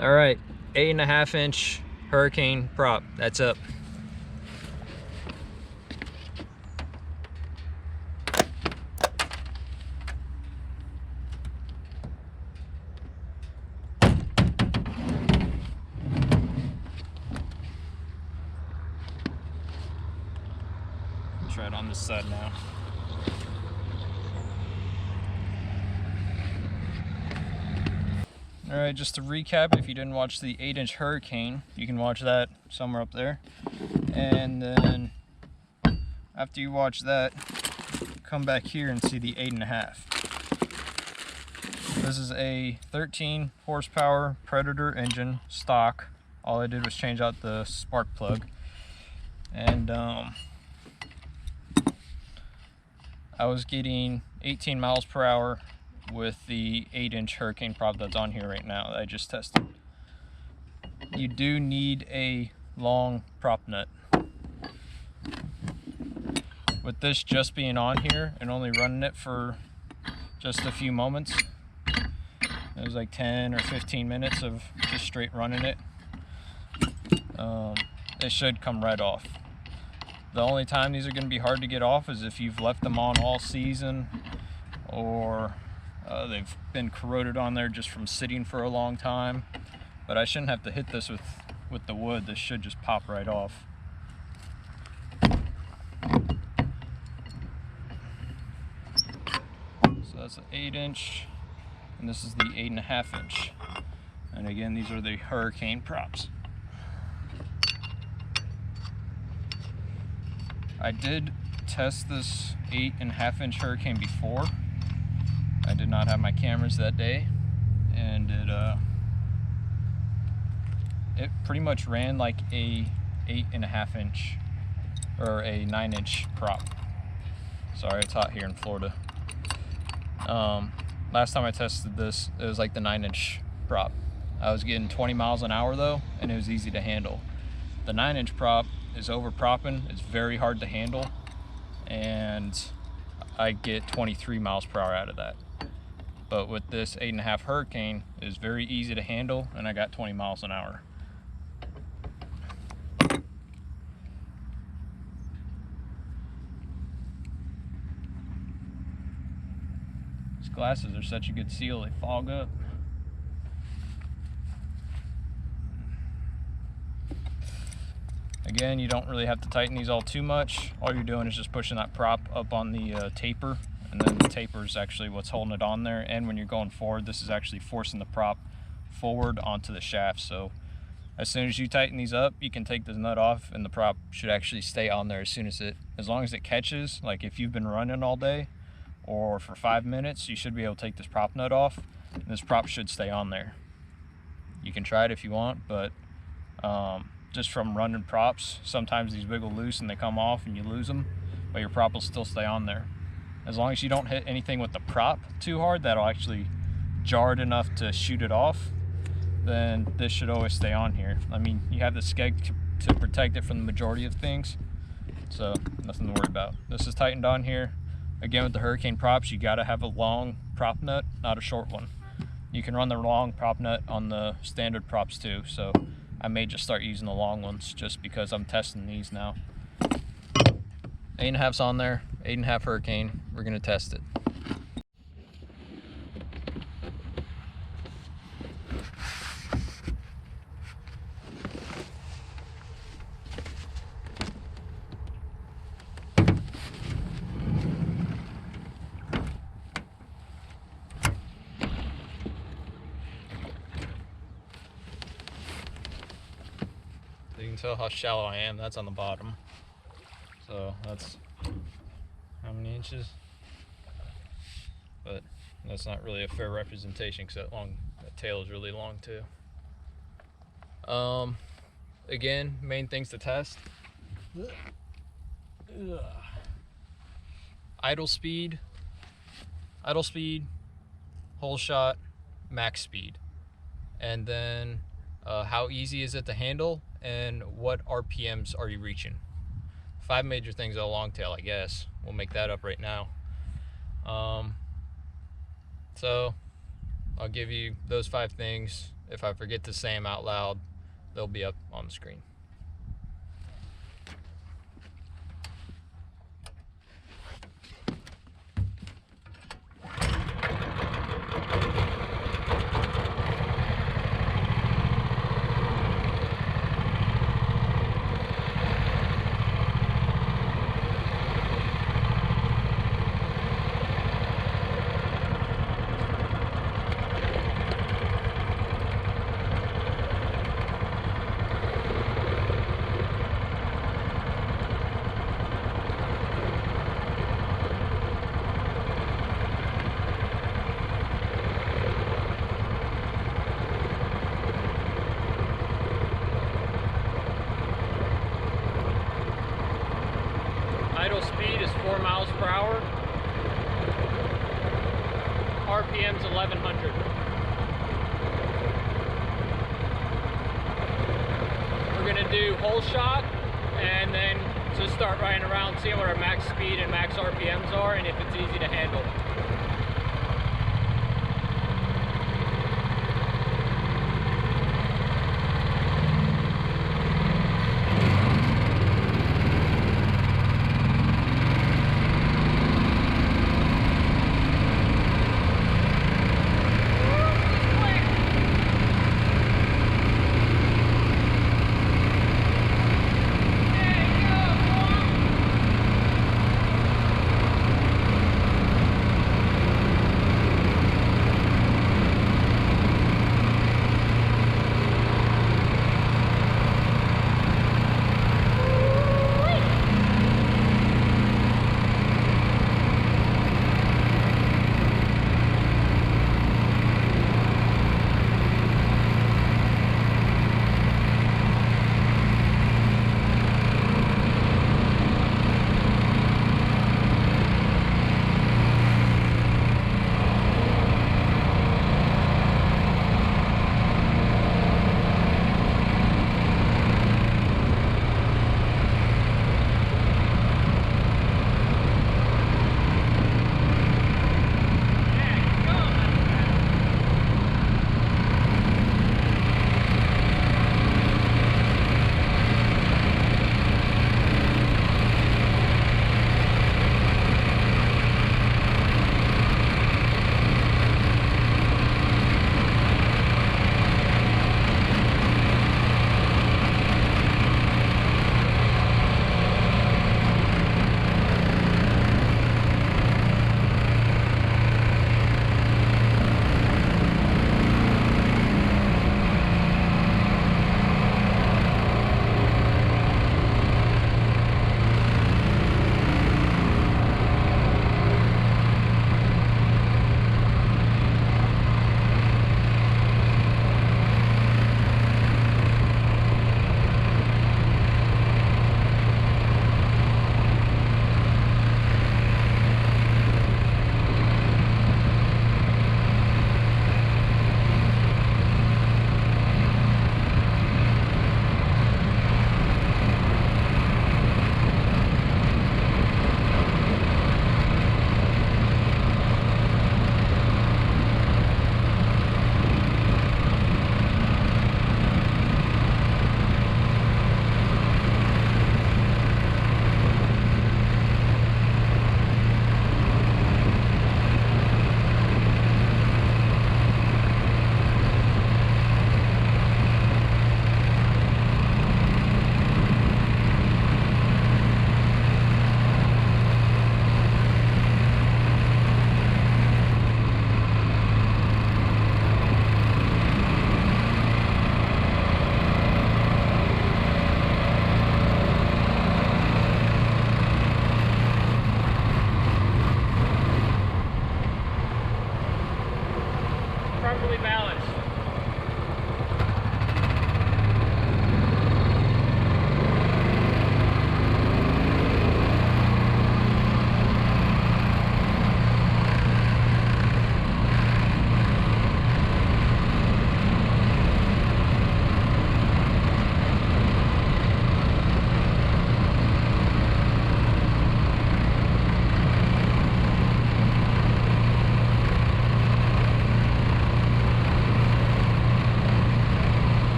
All right, 8.5-inch Hurricane prop. That's up. Try it on this side now. All right, just to recap, if you didn't watch the 8-inch Hurricane, you can watch that somewhere up there. And then after you watch that, come back here and see the 8.5. This is a 13 horsepower Predator engine, stock. All I did was change out the spark plug. And I was getting 18 miles per hour with the 8-inch Hurricane prop that's on here right now that I just tested. You do need a long prop nut. With this just being on here and only running it for just a few moments, it was like 10 or 15 minutes of just straight running it, it should come right off. The only time these are going to be hard to get off is if you've left them on all season, or they've been corroded on there just from sitting for a long time. But I shouldn't have to hit this with the wood. This should just pop right off. So that's an 8-inch, and this is the 8.5-inch. And again, these are the Hurricane props. I did test this 8.5-inch Hurricane before. I did not have my cameras that day, and it pretty much ran like a 8.5-inch or a 9-inch prop. Sorry, it's hot here in Florida. Last time I tested this, it was like the 9-inch prop. I was getting 20 miles an hour though, and it was easy to handle. The 9-inch prop is over propping. It's very hard to handle, and I get 23 miles per hour out of that. But with this 8.5 Hurricane, it is very easy to handle, and I got 20 miles an hour. These glasses are such a good seal, they fog up. Again, you don't really have to tighten these all too much. All you're doing is just pushing that prop up on the taper, and then the taper is actually what's holding it on there. And when you're going forward, this is actually forcing the prop forward onto the shaft. So as soon as you tighten these up, you can take this nut off, and the prop should actually stay on there as long as it catches. Like if you've been running all day or for 5 minutes, you should be able to take this prop nut off, and this prop should stay on there. You can try it if you want, but just from running props, sometimes these wiggle loose and they come off and you lose them, but your prop will still stay on there. As long as you don't hit anything with the prop too hard that'll actually jar it enough to shoot it off, then this should always stay on here. I mean, you have the skeg to protect it from the majority of things, so nothing to worry about. This is tightened on here. Again, with the Hurricane props, you gotta have a long prop nut, not a short one. You can run the long prop nut on the standard props too, so I may just start using the long ones just because I'm testing these now. 8.5's on there, 8.5 Hurricane. We're gonna test it. You can tell how shallow I am. That's on the bottom. So that's how many inches? But that's not really a fair representation because that tail is really long too. Again, main things to test. Idle speed, hole shot, max speed, and then how easy is it to handle, and what RPMs are you reaching? 5 major things on a Longtail, I guess. We'll make that up right now. So I'll give you those 5 things. If I forget to say them out loud, they'll be up on the screen. Idle speed is 4 miles per hour. RPM's 1100. We're gonna do whole shot and then just start riding around, seeing what our max speed and max RPMs are and if it's easy to handle.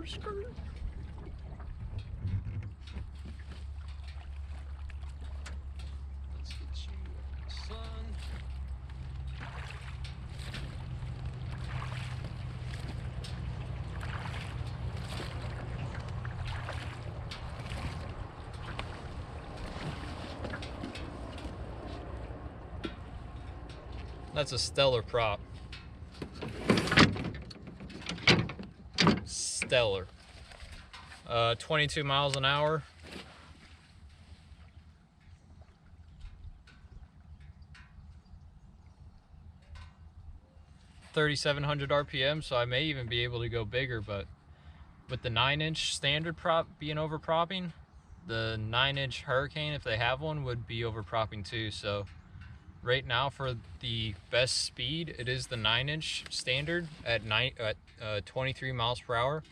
skirt. Let's get you sun. That's a stellar prop. Stellar. 22 miles an hour. $3,700 RPM, so I may even be able to go bigger, but with the 9-inch standard prop being over propping, the 9-inch Hurricane, if they have one, would be over propping too. So right now for the best speed, it is the 9-inch standard at 23 miles per hour.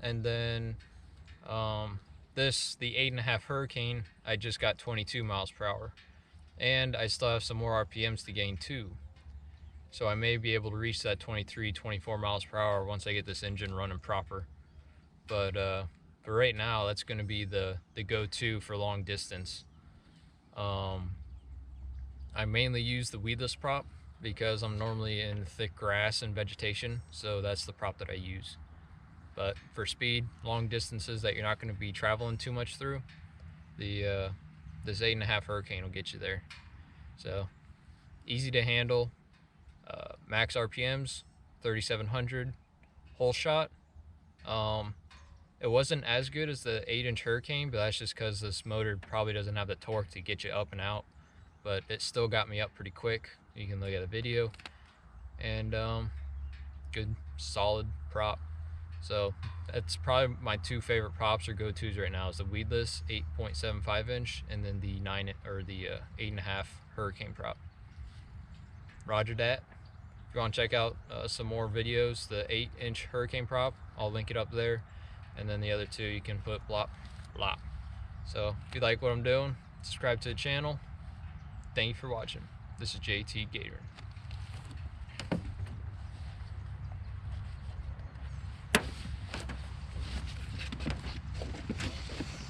And then the 8.5 Hurricane, I just got 22 miles per hour. And I still have some more RPMs to gain too. So I may be able to reach that 23, 24 miles per hour once I get this engine running proper. But right now, that's going to be the go-to for long distance. I mainly use the weedless prop because I'm normally in thick grass and vegetation, so that's the prop that I use. But for speed, long distances that you're not going to be traveling too much through, this 8.5 Hurricane will get you there. So easy to handle, max RPMs, 3,700, whole shot. It wasn't as good as the 8-inch Hurricane, but that's just because this motor probably doesn't have the torque to get you up and out. But it still got me up pretty quick. You can look at the video. And good, solid prop. So that's probably my two favorite props or go-tos right now is the weedless 8.75 inch and then the 8.5 Hurricane prop. Roger that. If you want to check out some more videos, the 8-inch Hurricane prop, I'll link it up there. And then the other two you can put blop, blop. So if you like what I'm doing, subscribe to the channel. Thank you for watching. This is JT Gatorin.